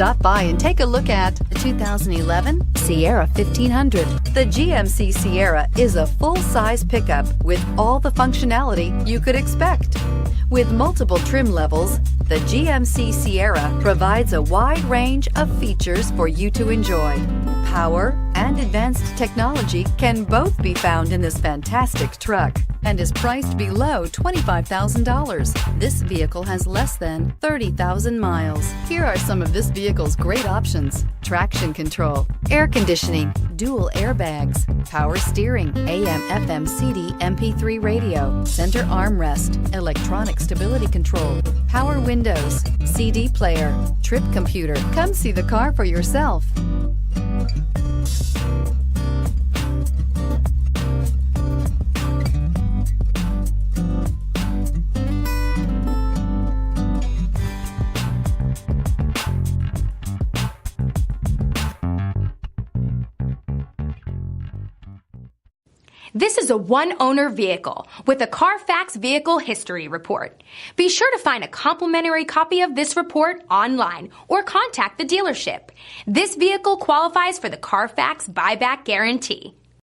Stop by and take a look at the 2011 Sierra 1500. The GMC Sierra is a full-size pickup with all the functionality you could expect. With multiple trim levels, the GMC Sierra provides a wide range of features for you to enjoy. Power and advanced technology can both be found in this fantastic truck and is priced below $25,000. This vehicle has less than 30,000 miles. Here are some of this vehicle's great options: traction control, air conditioning, dual airbags, power steering, AM/FM CD MP3 radio, center armrest, electronic stability control, power windows, CD player, trip computer. Come see the car for yourself. This is a one-owner vehicle with a Carfax Vehicle History Report. Be sure to find a complimentary copy of this report online or contact the dealership. This vehicle qualifies for the Carfax Buyback Guarantee.